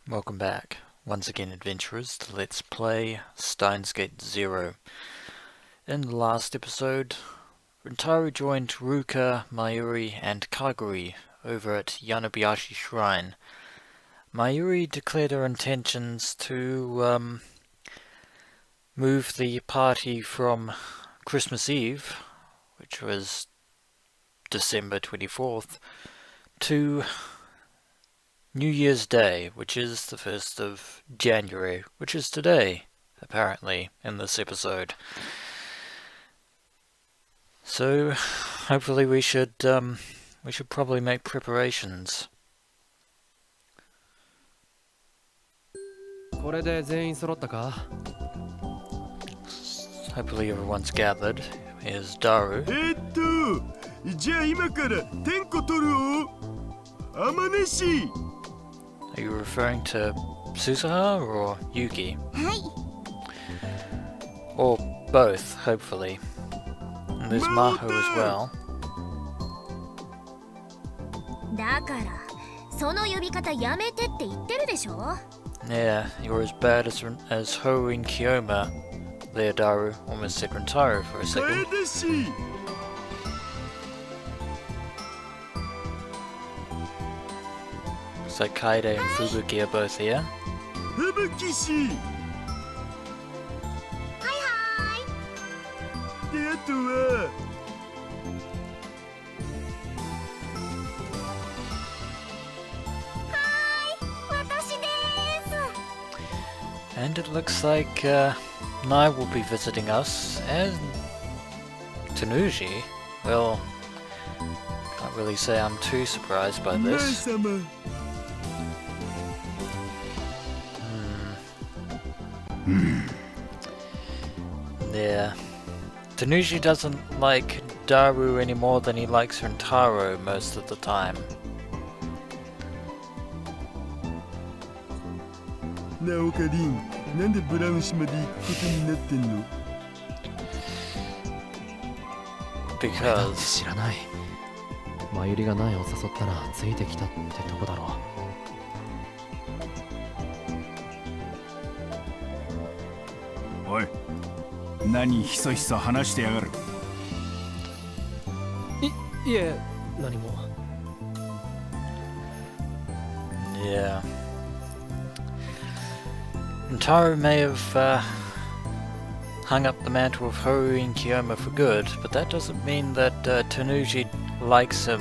Welcome back, once again adventurers, to Let's Play Steins Gate 0. In the last episode, Rintaro joined Ruka, Mayuri and Kaguri over at Yanabayashi Shrine. Mayuri declared her intentions to move the party from Christmas Eve, which was December 24th, to New Year's Day, which is the 1st of January, which is today, apparently, in this episode. So, hopefully we should probably make preparations. Hopefully everyone's gathered. Here's Daru. Are you referring to Susaha or Yuki? Or both, hopefully. And there's Maho as well. Yeah, you're as bad as Ho in Kyoma. There, Daru. Almost said Rintaro for a second. So Kaide and Fubuki are both here. And it looks like Nai will be visiting us, and Tennouji. Well, can't really say I'm too surprised by this. Yeah. Tennouji doesn't like Daru any more than he likes Rintaro most of the time. Because マユリが苗を誘ったらついてきたってとこだろう。おい、何ひそひそ話してやがる。いえ、何も。Yeah. Rintaro may have hung up the mantle of Haru in Kyoma for good, but that doesn't mean that Tennouji likes him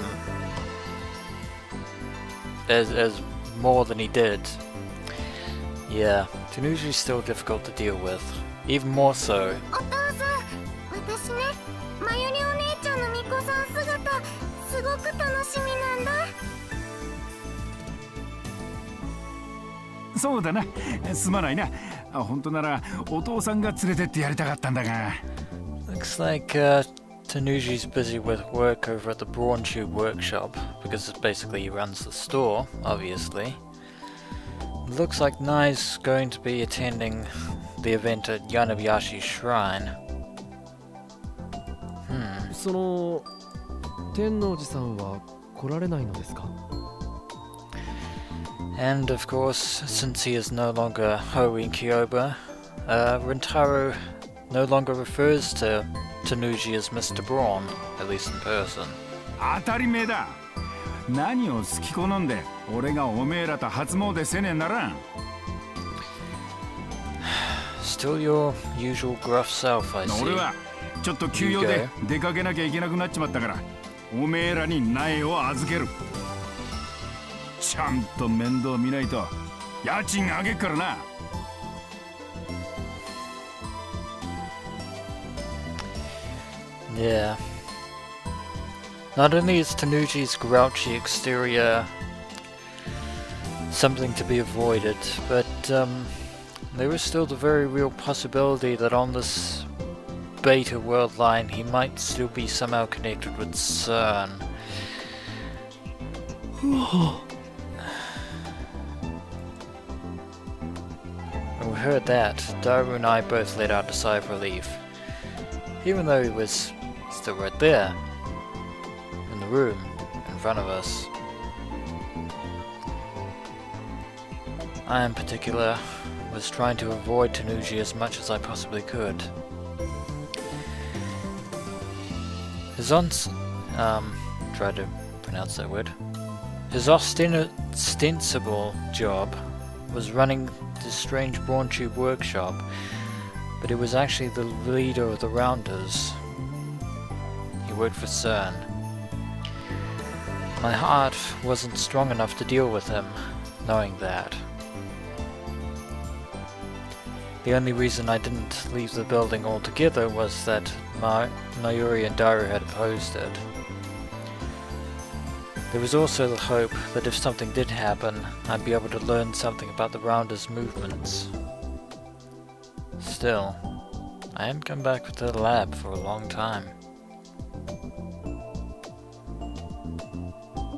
as more than he did. Yeah, Tennouji's still difficult to deal with. Even more so.そうだな、すまないな。本当ならお父さんが連れてってやりたかったんだが。Looks like Tennouji's busy with work over at the Brawn Tube workshop, because basically he runs the store, obviously. Looks like Nai's going to be attending the event at Yanabayashi Shrine. その天王寺さんは来られないのですか? And of course, since he is no longer Ho in Kyoba, Rintaro no longer refers to Tennouji as Mr. Brawn, at least in person. 当たり前だ。何を好き好んで俺がおめえらと初詣せねえならん。Still your usual gruff self, I see. 俺はちょっと休養で出かけなきゃいけなくなっちまったから、おめえらに苗を預ける。ちゃんと面倒見ないと家賃あげっからな。Yeah. Not only is Tennouji's grouchy exterior something to be avoided, but there is still the very real possibility that on this beta worldline he might still be somehow connected with CERN. When we heard that, Daru and I both let out a sigh of relief, even though he was still right there, in the room, in front of us. I in particular was trying to avoid Tennouji as much as I possibly could. His try to pronounce that word. His ostensible job was running this strange brawn tube workshop, but he was actually the leader of the Rounders. He worked for CERN. My heart wasn't strong enough to deal with him, knowing that. The only reason I didn't leave the building altogether was that Mayuri and Daru had opposed it. There was also the hope that if something did happen, I'd be able to learn something about the Rounders' movements. Still, I hadn't come back to the lab for a long time.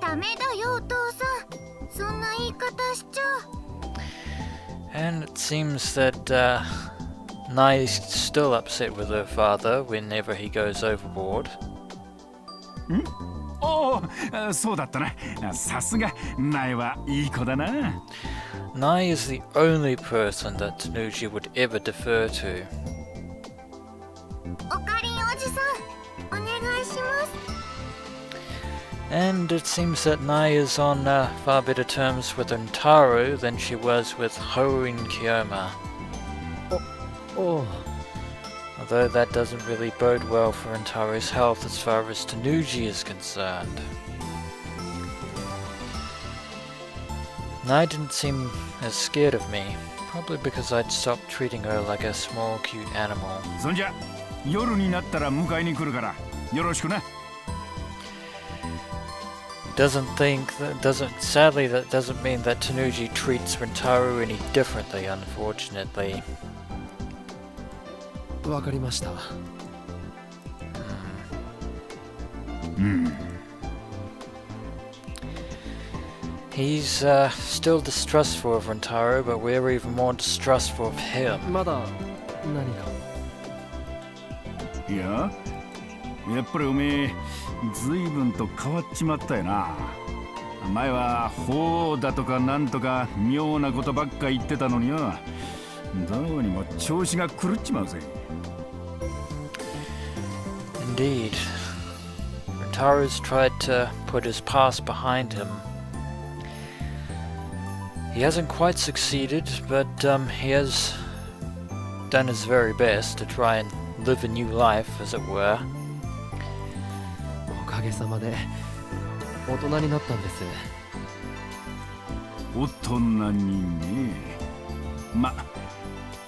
ダメだよお父さん、そんな言い方しちゃ。 And it seems that Nai is still upset with her father whenever he goes overboard. おお、そうだったな。さすがナエはいい子だな。Nai is the only person that Tennouji would ever defer to. おかりんおじさん、お願いします。 And it seems that Nai is on far better terms with Rintaro than she was with Haru and Kiyoma. Oh. Although that doesn't really bode well for Rintaro's health as far as Tennouji is concerned. Nai didn't seem as scared of me, probably because I'd stopped treating her like a small cute animal. そんじゃ、夜になったら迎えに来るから、よろしくな。Sadly that doesn't mean that Tennouji treats Rintaro any differently, unfortunately. わかりました。He's still distrustful of Rintaro, but we're even more distrustful of him. まだ何か。いや、やっぱりおめえ、随分と変わっちまったよな。前は法だとかなんとか妙なことばっか言ってたのによ。どうにも調子が狂っちまうぜ。Indeed. Rintaro's tried to put his past behind him. He hasn't quite succeeded, but he has done his very best to try and live a new life, as it were. おかげさまで大人になったんです。大人にね。ま、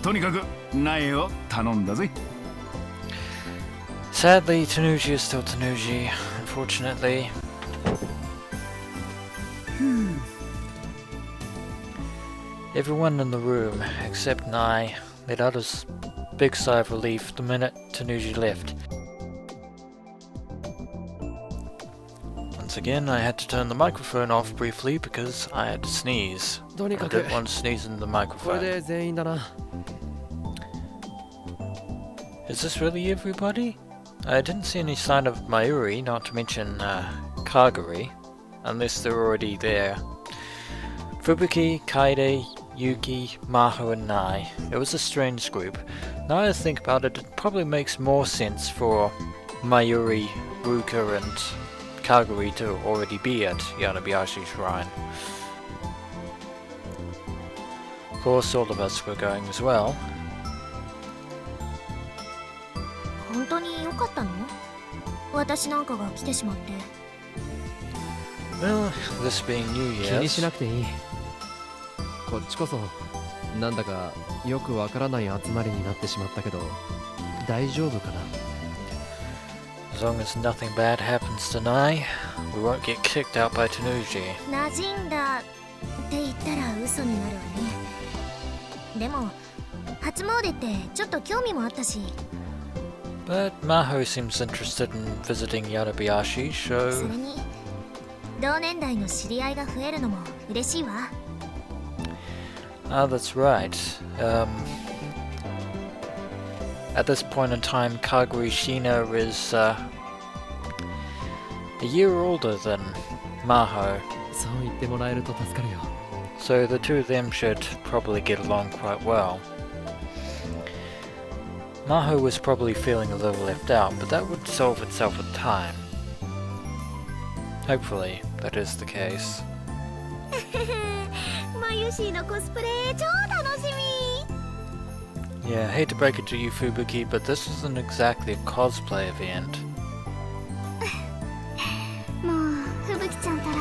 とにかく苗を頼んだぜ。Sadly, Tennouji is still Tennouji, unfortunately. Everyone in the room, except Nai, let out a big sigh of relief the minute Tennouji left. Once again, I had to turn the microphone off briefly because I had to sneeze. I とにかく didn't want to sneeze in the これ microphone. で全員だな。Is this really everybody? I didn't see any sign of Mayuri, not to mention Kaguri, unless they're already there. Fubuki, Kaide, Yuki, Maho and Nai. It was a strange group. Now I think about it, it probably makes more sense for Mayuri, Ruka and Kaguri to already be at Yanabayashi Shrine. Of course, all of us were going as well. 本当に良かったの？私なんかが来てしまって。Well, this being New 気にし Year's, なくていい。こっちこそなんだかよくわからない集まりになってしまったけど大丈夫かな。 as long as nothing bad happens to Nai, we won't get kicked out by Tennouji. 馴染んだって言ったら嘘になるわね。でも初詣ってちょっと興味もあったし。 But Maho seems interested in visiting Yanabayashi, そ so れに同年代の知り合いが増えるのも嬉しいわ。 that's right. At this point in time, Kaguri Shina is a year older than Maho, そう言ってもらえると助かるよ。so the two of them should probably get along quite well. Maho was probably feeling a little left out, but that would solve itself with time. Hopefully, that is the case. マユシーのコスプレ超楽し Yeah, I hate to break it to you, Fubuki, but this isn't exactly a cosplay event. み。もうふぶきちゃんたら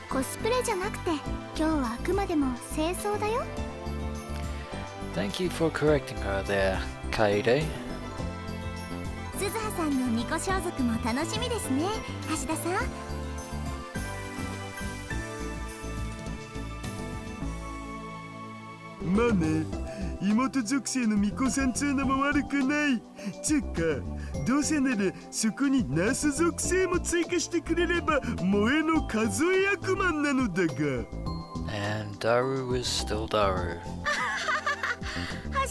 コスプレじゃなくて今日はあくまでも清掃だよ。 Thank you for correcting her there, Kaede. 鈴葉さんの巫女装束も楽しみですね、橋田さん。まあね、妹属性の巫女さんつうのも悪くない。つうか、どうせならそこにナース属性も追加してくれれば萌えの数え役満なのだが。And Daru is still Daru.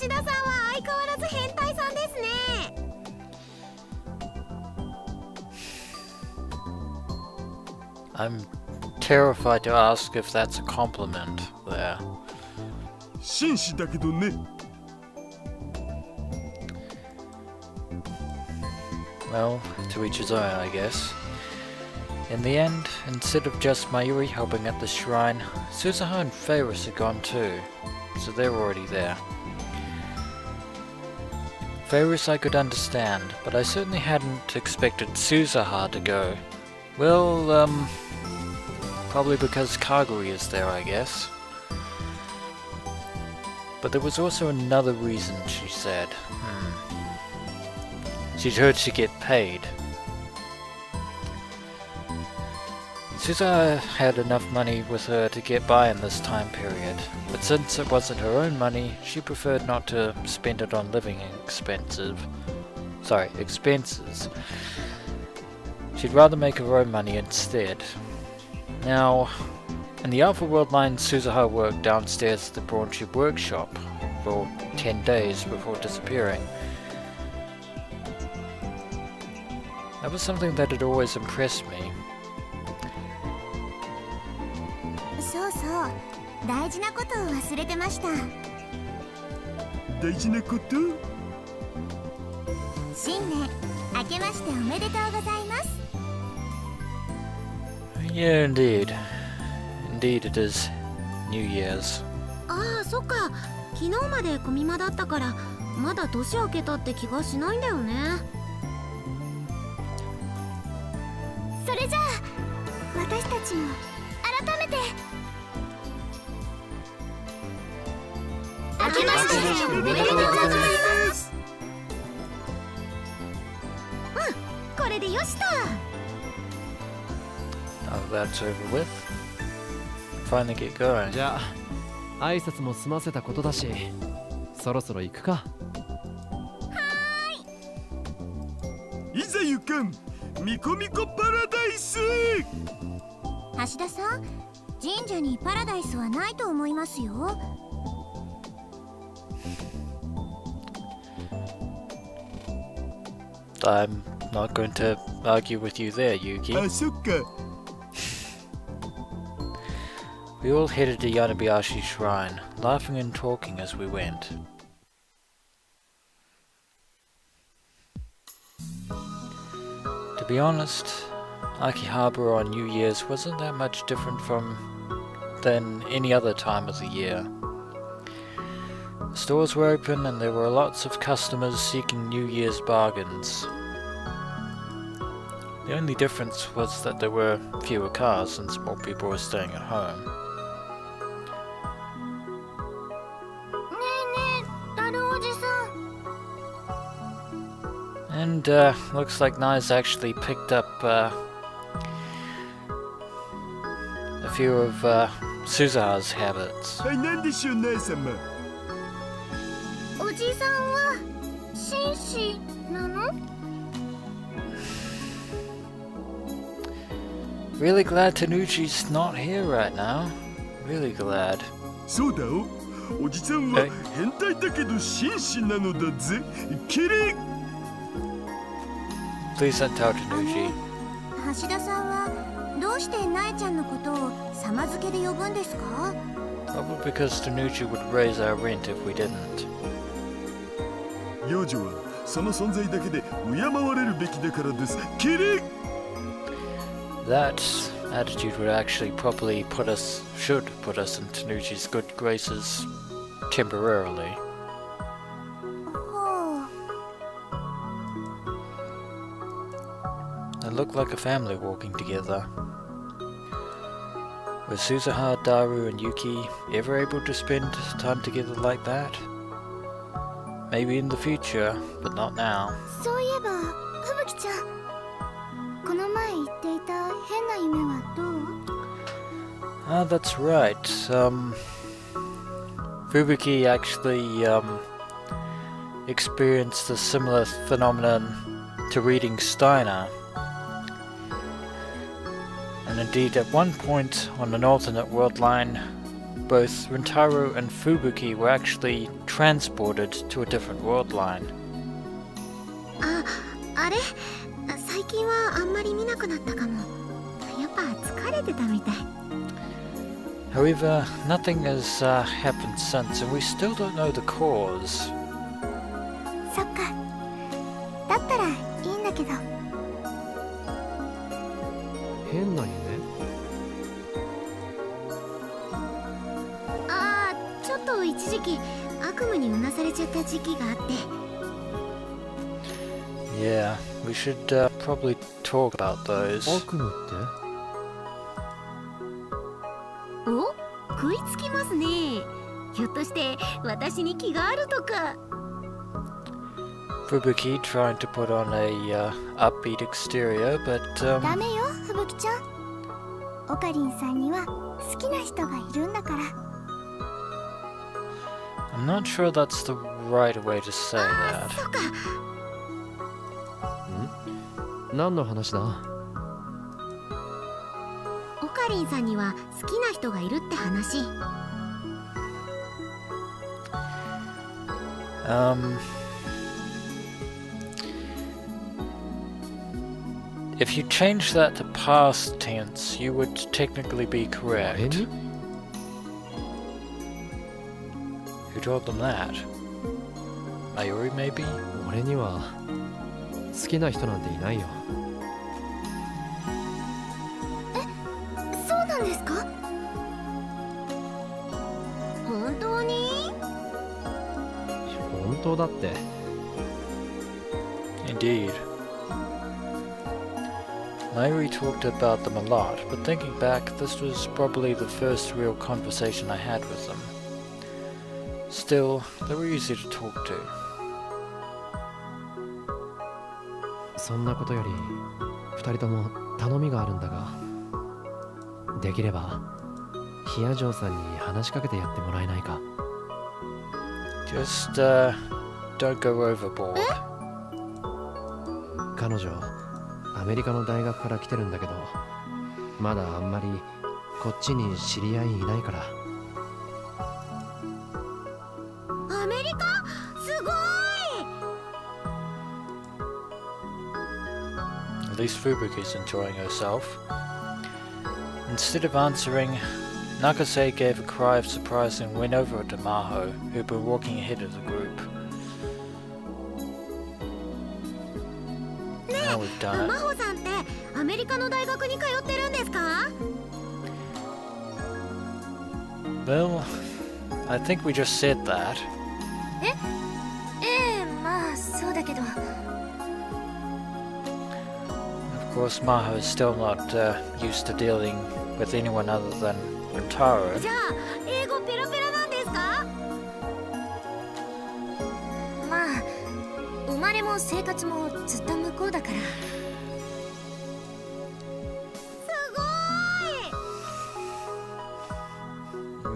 橋田さんは相変わらず変態さんですね。 I'm terrified to ask if that's a compliment there. 紳士だけどね。 Well, to each his own, I guess. In the end, instead of just Mayuri helping at the shrine, Suzuha and Feiris had gone too, so they're already there. Feiris I could understand, but I certainly hadn't expected Suzuha to go. Well, probably because Kaguri is there, I guess. But there was also another reason, she said. She'd heard she'd get paid. Suzuha had enough money with her to get by in this time period, but since it wasn't her own money, she preferred not to spend it on living expenses. She'd rather make her own money instead. Now, in the Alpha Worldline, Suzuha worked downstairs at the Braunship workshop for 10 days before disappearing. That was something that had always impressed me. そうそう、大事なことを忘れてました。大事なこと？新年明けましておめでとうございます。 Yeah, indeed. Indeed it is New Year's. ああ、そっか。昨日までコミマだったからまだ年明けたって気がしないんだよね。それじゃあ私たちも改めて明けましておめでとうございます。うん、これでよしと。 Now that's over with. Finally get going. じゃあ挨拶も済ませたことだし、そろそろ行くか。いざ行かん。ミコミコパラダイス。橋田さん、神社にパラダイスはないと思いますよ。 I'm not going to argue with you there, Yuki. あ、そっか。 We all headed to Yanabayashi shrine, laughing and talking as we went. To be honest, Akihabara on New Year's wasn't that much different than any other time of the year. The stores were open and there were lots of customers seeking New Year's bargains. The only difference was that there were fewer cars since more people were staying at home. ねえねえ、ダルおじさん。 And looks like Nai's actually picked up a few of Suzuha's habits. はい、なんでしょう、ナイ様。おじさんは紳士なの？ Really glad Tennouji's not here right now. Really glad. そうだお。おじさんは変態だけど紳士なのだぜ。キリ。 Please don't tell Tennouji. 橋田さんはどうしてナエちゃんのことを様付けで呼ぶんですか？ Probably because Tennouji would raise our rent if we didn't. 幼女はその存在だけで敬われるべきだからです。キリッ That attitude would actually should put us in Tennouji's good graces temporarily. ほう。 They look like a family walking together. Were Suzuha, Daru, and Yuki ever able to spend time together like that? Maybe in the future, but not now. そういえば、ふぶきちゃん。この前言っていた変な夢はどう？ Ah, that's right. Fubuki actually experienced a similar phenomenon to reading Steiner. And indeed, at one point on an alternate worldline, both Rintaro and Fubuki were actually transported to a different worldline. あれ？最近はあんまり見なくなったかも。やっぱ疲れてたみたい。 However, nothing has happened since, and we still don't know the cause. そっか。だったらいいんだけど。変な夢？ああ、ちょっと一時期悪夢にうなされちゃった時期があって。 Yeah, we should probably talk about those. 悪夢って？お、食いつきますね。ひょっとして私に気があるとか。 Fubuki trying to put on a upbeat exterior, but ダメよ、ふぶきちゃん。オカリンさんには好きな人がいるんだから。 I'm not sure that's the right way to say that. そうか。何の話だ？オカリンさんには好きな人がいるって話。If you change that to past tense, you would technically be correct. 俺に？ Who told them that? Mayuri, maybe? 俺には好きな人なんていないよ。そうなんですか？本当に？本当だって。 Indeed. Mayuri talked about them a lot, but thinking back, this was probably the first real conversation I had with them. Still, they were easy to talk to. そんなことより二人とも頼みがあるんだが、できればヒヤジョーさんに話しかけてやってもらえないか。 Just, don't go overboard. 彼女アメリカの大学から来てるんだけど、まだあんまりこっちに知り合いいないから。アメリカ？すごい！ At least Fubuki's enjoying herself. Instead of answering, Nakase gave a cry of surprise and went over to Maho, who'd been walking ahead of the group. Now we've done マ it. ホさんってアメリカの大学に通ってるんですか？ Well, I think we just said that. ええ、まあそうだけど。 Of course, Maho is still not used to dealing with anyone other than Rintaro. じゃあ英語ペラペラなんですか？まあ生まれも生活もずっと向こうだから。すご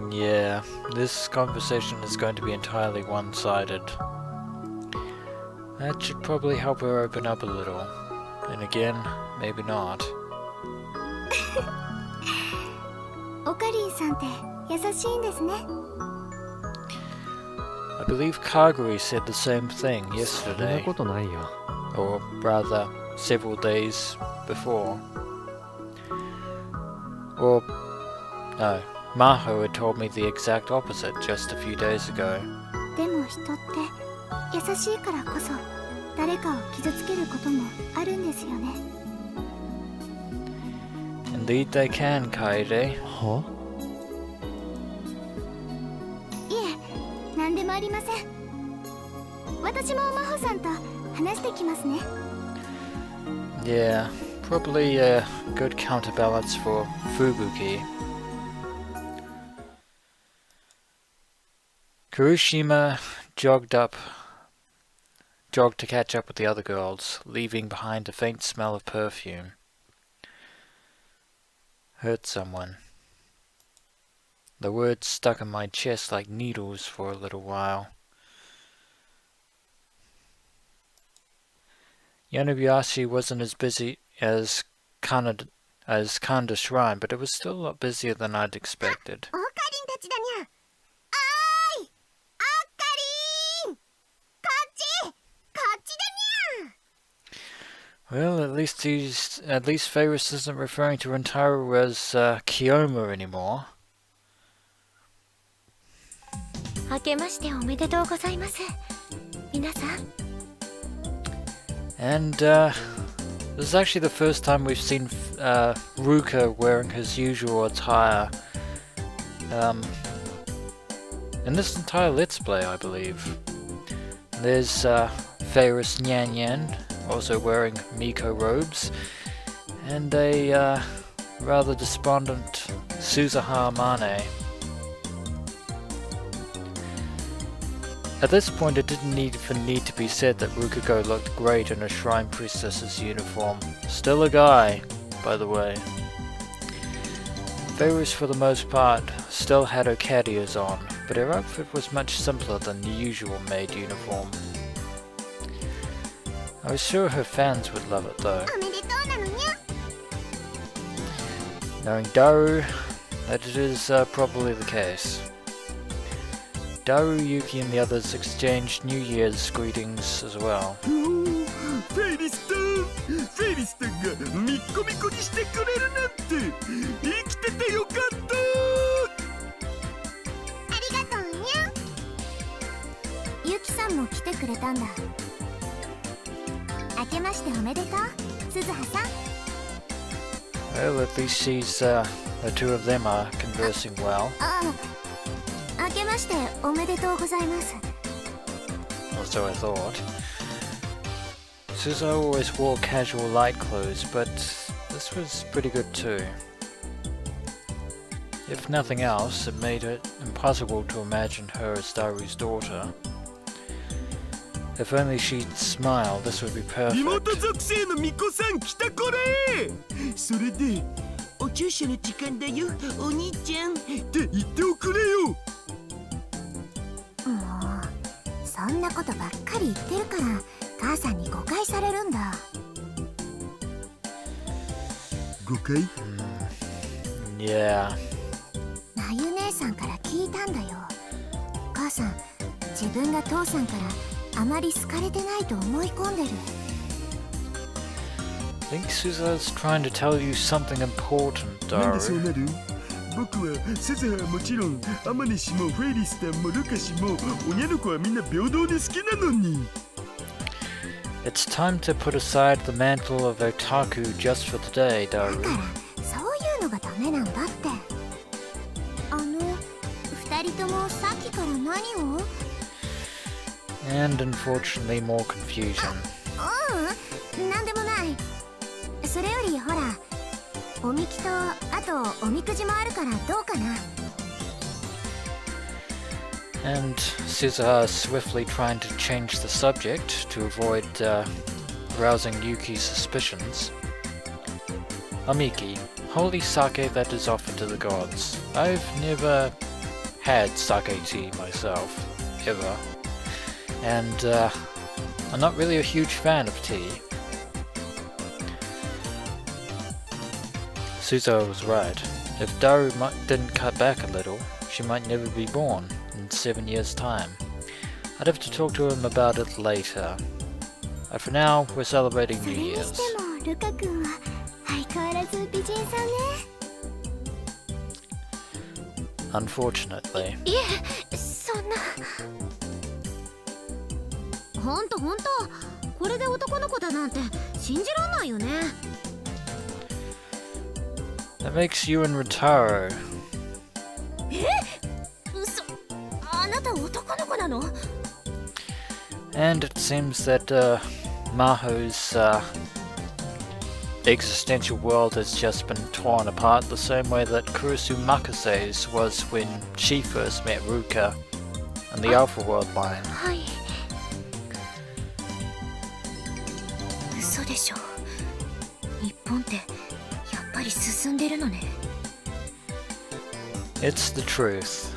ーい！ Yeah, this conversation is going to be entirely one-sided. That should probably help her open up a little. And again, maybe not. オカリンさんって優しいんですね。 I believe Kaguri said the same thing そんな yesterday, ことないよ。 or rather, several days before. Or, no, Maho had told me the exact opposite just a few days ago. でも人って優しいからこそ誰かを傷つけることもあるんですよね。 Indeed they can, Kaede. いえ、何でもありません。私も真帆さんと話してきますね。 Yeah, probably a good counterbalance for Fubuki. Kurushima jogged to catch up with the other girls, leaving behind a faint smell of perfume. Hurt someone. The words stuck in my chest like needles for a little while. Yanabayashi wasn't as busy as Kanda Shrine, but it was still a lot busier than I'd expected. オカリンたちだにゃ。おーい、オカリン、こっちだにゃ。 Well, at least Ferris isn't referring to Rintaro as Kiyoma anymore. 明けましておめでとうございます。皆さん。 And this is actually the first time we've seen Ruka wearing his usual attire in this entire Let's Play, I believe. There's Ferris Nyan Nyan also wearing Miko robes, and a rather despondent Suzuha Mane. At this point, it didn't even need to be said that Rukugo looked great in a Shrine Priestess's uniform. Still a guy, by the way. Ferris, for the most part, still had her caddiers on, but her outfit was much simpler than the usual maid uniform. I was sure her fans would love it though. おめでとうなのにゃ。 Knowing Daru, that it is probably the case. Daru, Yuki and the others exchanged New Year's greetings as well. フェリスタンがミッコミコにしてくれるなんて生きててよかった。ありがとうにゃ。ゆきさんも来てくれたんだ。明けましておめでとう、鈴葉さん。 Well, at least the two of them are conversing well. ああ、明けましておめでとうございます。 Or so I thought. Suzo always wore casual light clothes, but this was pretty good too. If nothing else, it made it impossible to imagine her as Daru's daughter. If only she'd smile, this would be リモー perfect. ト属性の巫女さん来たこれ。それでお注射の時間だよお兄ちゃんって言っておくれよ。もうそんなことばっかり言ってるから母さんに誤解されるんだ。誤解？ Yeah. なゆ姉さんから聞いたんだよ。母さん、自分が父さんからあまり好かれてないと思い込んでる。 I think Suzo's trying to tell you something important, なんでそう Daru. なる？僕は鈴葉はもちろんアマネ氏もフェリスタンもルカ氏も親の子はみんな平等に好きなのに。 It's time to put aside the mantle of otaku just for today, だ Daru. からそういうのがダメなんだって。二人ともさっきから何を？ And unfortunately more confusion. なんでもない。それよりほら、おみきとあとおみくじもあるからどうかな。 And Suzuha is swiftly trying to change the subject to avoid rousing Yuki's suspicions. Amiki, holy sake that is offered to the gods. I've never had sake tea myself, ever. And I'm not really a huge fan of tea. Suzuha was right. If Daru didn't cut back a little, she might never be born in 7 years' time. I'd have to talk to him about it later. But for now, we're celebrating それ New に Year's. してもルカ君は相変わらず美人さんね。unfortunately. いえ、そんな。ほんとこれで男の子だなんて信じらんないよね。That makes you and Rintaro. 嘘、あなた男の子なの？ And it seems that Maho's existential world has just been torn apart the same way that Kurusu Makase's was when she first met Ruka in the Alpha worldline. はい。嘘でしょ。日本ってやっぱり進んでるのね。It's the truth.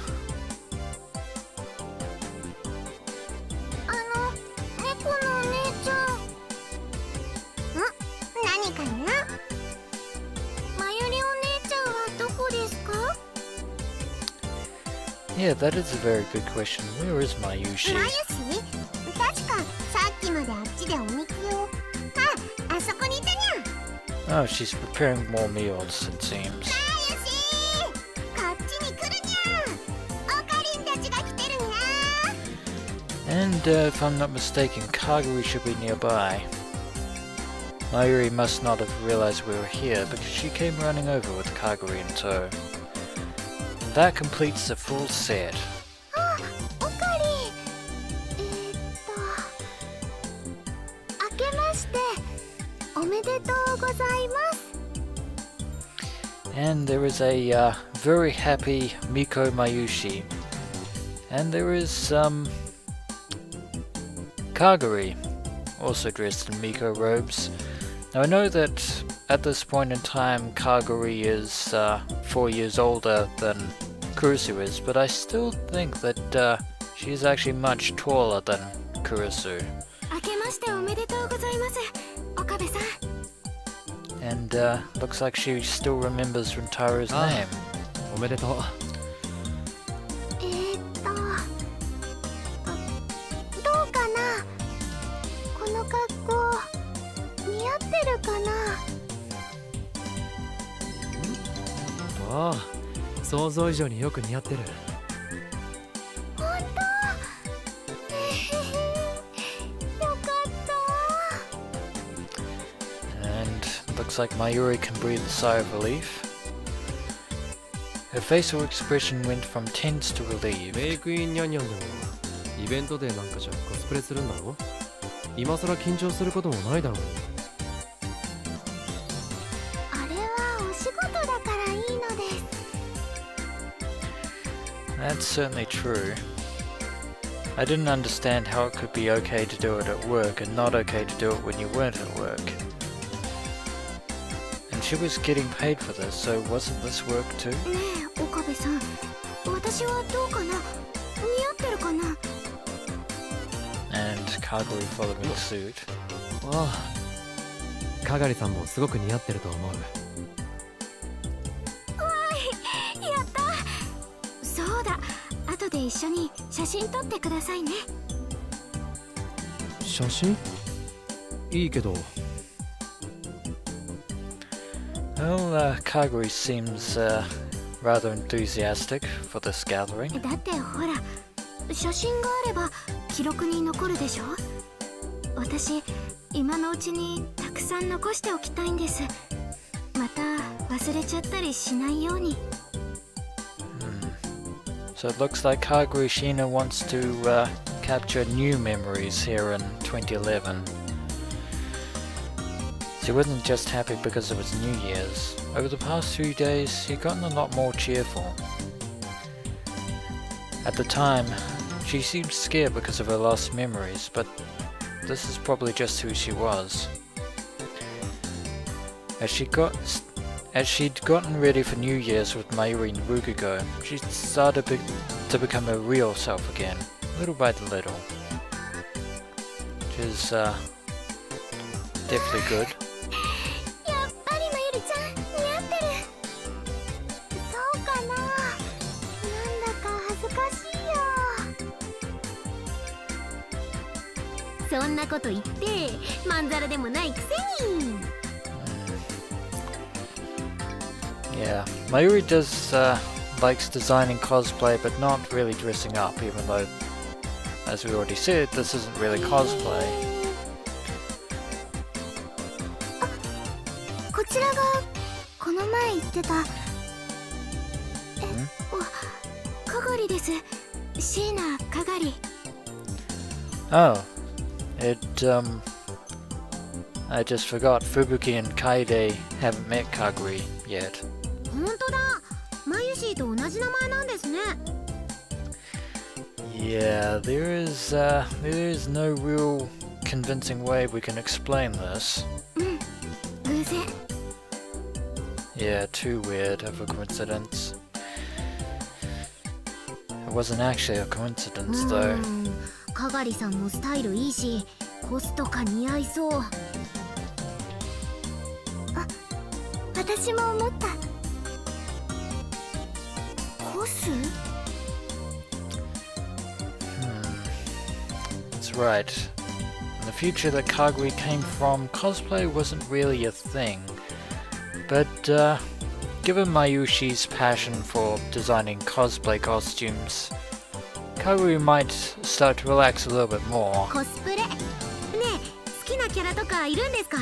猫のお姉ちゃん。何かな？まゆりお姉ちゃんはどこですか？ Yeah, that is a very good question. Where is Mayushi? まゆし？確かさっきまであっちでお水を。あそこにいたにゃ。Oh, she's preparing more meals, it seems. まゆし！こっちに来るにゃ。おかりんたちが来てるにゃ。 And if I'm not mistaken, Kaguri should be nearby. Mayuri must not have realized we were here because she came running over with Kaguri in tow. And that completes the full set. おかり。明けましておめでとうございます。 And there is a very happy Miko Mayushi. And there is Kaguri, also dressed in Miko robes. Now I know that at this point in time Kaguri is 4 years older than Kurusu is, but I still think that she is actually much taller than Kurusu. 明けましておめでとうございます。岡部さん。 And looks like she still remembers Rintaro's name. おめでとう。どうかな？この格好似合ってるかな？ああ、想像以上によく似合ってる。本当？よかった。 And looks like Mayuri can breathe a sigh of relief. Her facial expression went from tense to relieved. メイクインニャンニャンでもイベントデーなんかじゃコスプレするんだろ？今更緊張することもないだろうに。あれはお仕事だからいいのです。 That's certainly true. I didn't understand how it could be okay to do it at work and not okay to do it when you weren't at work. And she was getting paid for this, so wasn't this work too? ねえ、岡部さん。私はどうかな？似合ってるかな？ And Kaguri following suit. ああ、かがりさんもすごく似合ってると思う。やった。そうだ。後で一緒に写真撮ってくださいね。写真？いいけど。Well, Kaguri seems rather enthusiastic for this gathering. だってほら、写真があれば記録に残るでしょ。私、今のうちにたくさん残しておきたいんです。また忘れちゃったりしないように。So it looks like Kaguri Shina wants to capture new memories here in 2011. He wasn't just happy because it was New Year's. Over the past few days, he'd gotten a lot more cheerful. At the time, she seemed scared because of her lost memories, but this is probably just who she was. As she'd gotten ready for New Year's with Mayuri and Rukugo, she started to become her real self again, little by little. Which is definitely good. やっぱりまゆりちゃん似合ってる。そうかな。なんだか恥ずかしいよ。そんなこと言ってまんざらでもないくせに。Yeah, Mayuri does likes designing cosplay but not really dressing up, even though, as we already said, this isn't really cosplay. こちらがこの前言ってたかがりです。シーナかがり。 Oh, I just forgot. Fubuki and Kaide haven't met Kaguri yet. 本当だ。マユシーと同じ名前なんですね。 Yeah, there is no real convincing way we can explain this. 偶然。 Yeah, too weird of a coincidence. It wasn't actually a coincidence, though. かがりさんもスタイルいいし、コスとか似合いそう。あ、私も思った。コス？ That's right. In the future that Kaguri came from, cosplay wasn't really a thing. But, given Mayushi's passion for designing cosplay costumes, Kaguri might start to relax a little bit more. コスプレ。ねえ、好きなキャラとかいるんですか？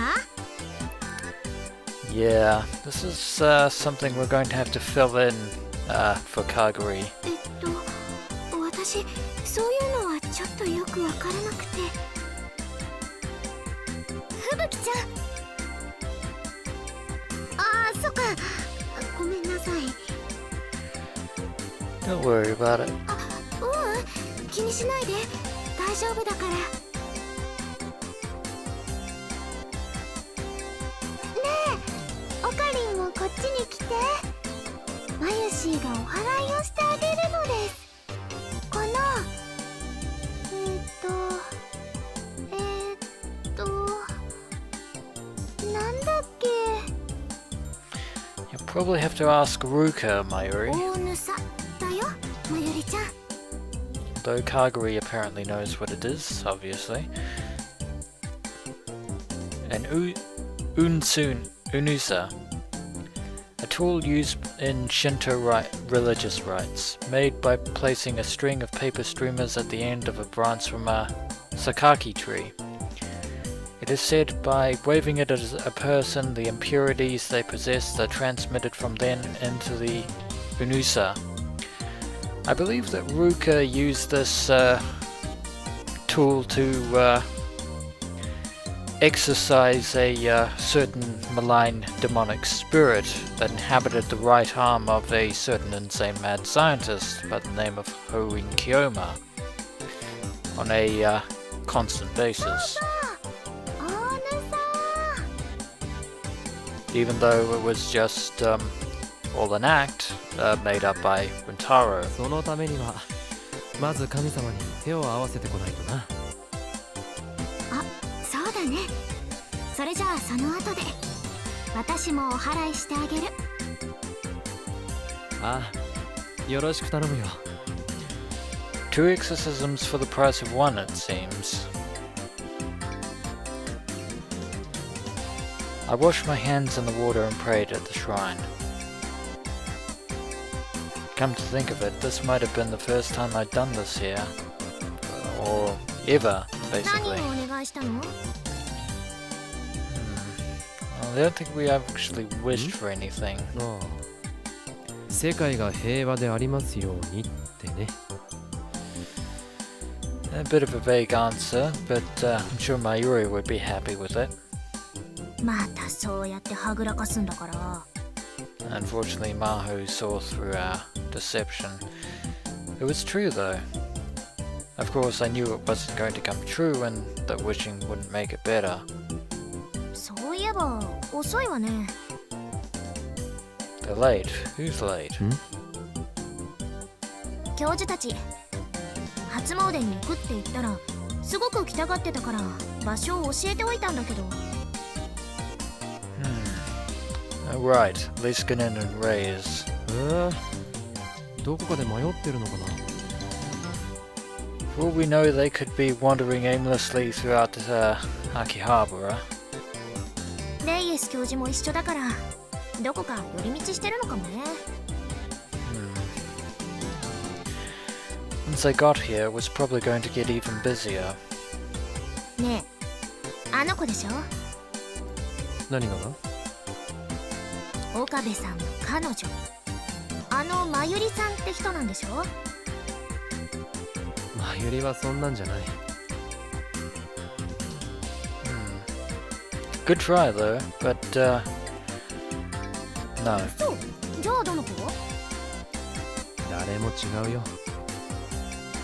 Yeah, this is something we're going to have to fill in for Kaguri. 私、そういうのはちょっとよくわからなくて。ふぶきちゃん。ああ、そっか。ごめんなさい。 Don't worry about it. 気にしないで。大丈夫だから。ねえ、オカリンもこっちに来て。マユシーがお祓いをしてあげるのです。このなんだっけ。 You'll probably have to ask Ruka, Mayuri. 大ぬさだよ、まゆりちゃん。 Though Kaguri apparently knows what it is, obviously. An unusa, a tool used in Shinto religious rites, made by placing a string of paper streamers at the end of a branch from a sakaki tree. It is said by waving it at a person, the impurities they possess are transmitted from then into the unusa. I believe that Ruka used this tool to exorcise a certain malign demonic spirit that inhabited the right arm of a certain insane mad scientist by the name of Hoin Kiyoma on a constant basis. Even though it was just all an act made up by Rintaro. そのためにはまず神様に手を合わせてこないとな。あ、そうだね。それじゃあその後で私もお祓いしてあげる。ああ、よろしく頼むよ。 2 exorcisms for the price of 1, it seems. I washed my hands in the water and prayed at the shrine. Come to think of it, this might have been the first time I'd done this here. Or ever, basically. 何をお願いしたの？ Well, I don't think we actually wished for anything. ああ、世界が平和でありますようにってね。A bit of a vague answer, but I'm sure Mayuri would be happy with it. またそうやってはぐらかすんだから。 Unfortunately, Maho saw through our deception. It was true, though. Of course, I knew it wasn't going to come true and that wishing wouldn't make it better. そういえば遅いわね。 They're late. Who's late? 教授たち、初詣に行くって言ったらすごく来たがってたから場所を教えておいたんだけど。 Oh, right. Liskanen and Reyes. どこかで迷ってるのかな。 For all we know, they could be wandering aimlessly throughout Akihabara. レイエス教授も一緒だからどこか寄り道してるのかもね。once they got here, it was probably going to get even busier. ねえ、あの子でしょ？何が岡部さんの彼女。まゆりさんって人なんでしょ？まゆりはそんなんじゃない。Good try though, but no. そう。じゃあどの子？誰も違うよ。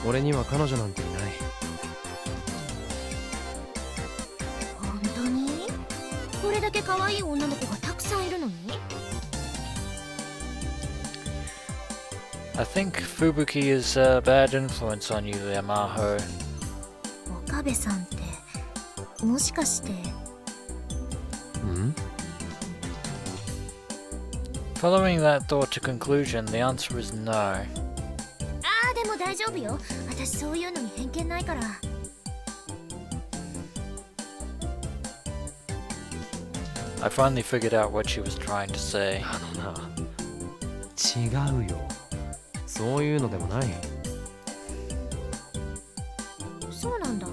俺には彼女なんていない。本当に？これだけ可愛い女の子がたくさんいるのに？ I think Fubuki is a bad influence on you there, Maho. 岡部さんってもしかして？ん？ Following that thought to conclusion, the answer is no. ああ、でも大丈夫よ。私そういうのに偏見ないから。I finally figured out what she was trying to say. あのな、違うよ。そういうのでもない。そうなんだ。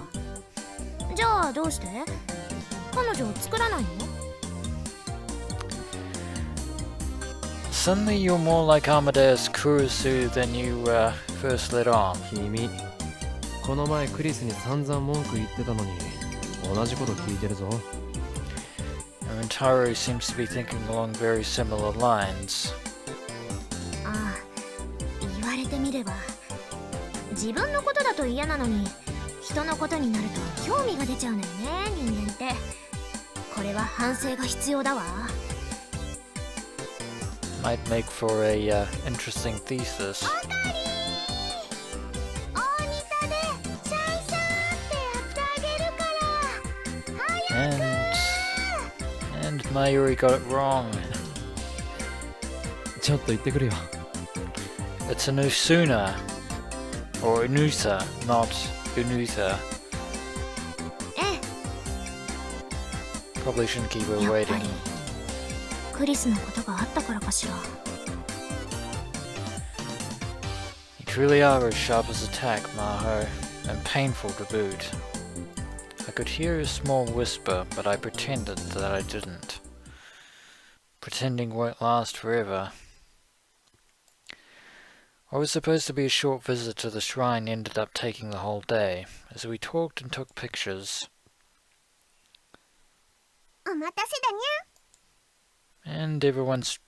じゃあどうして？彼女を作らないの？Suddenly you're more like Amadeus Kurusu than you first let on. 君、この前クリスに散々文句言ってたのに同じこと聞いてるぞ。Rintaro seems to be thinking along very similar lines. ああ、言われてみれば自分のことだと嫌なのに人のことになると興味が出ちゃうのよね、人間って。これは反省が必要だわ。Might make for a interesting thesis. 大仁田でシャイシャーってやってあげるから。早く。And Mayuri got it wrong. ちょっと言ってくるよ。 It's an Usuna. Or Unusa, not Unutha. え Probably shouldn't keep her え、やっぱ waiting. りクリスのことがあったからかしら。 You truly are as sharp as a tack, Maho, and painful to boot. I could hear a small whisper, but I pretended that I didn't. Pretending won't last forever. What was supposed to be a short visit to the shrine ended up taking the whole day, as we talked and took pictures. お待たせだにゃ。 And everyone's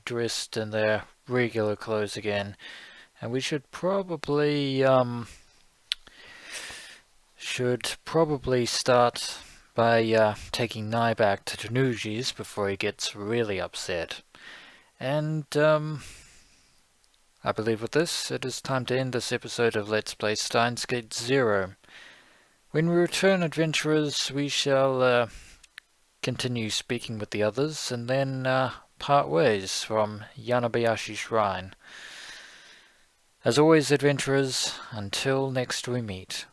dressed in their regular clothes again. And we should probably start by taking Nai back to Tennouji's before he gets really upset. And I believe with this, it is time to end this episode of Let's Play Steins Gate 0. When we return, adventurers, we shall continue speaking with the others, and then part ways from Yanabayashi Shrine. As always, adventurers, until next we meet.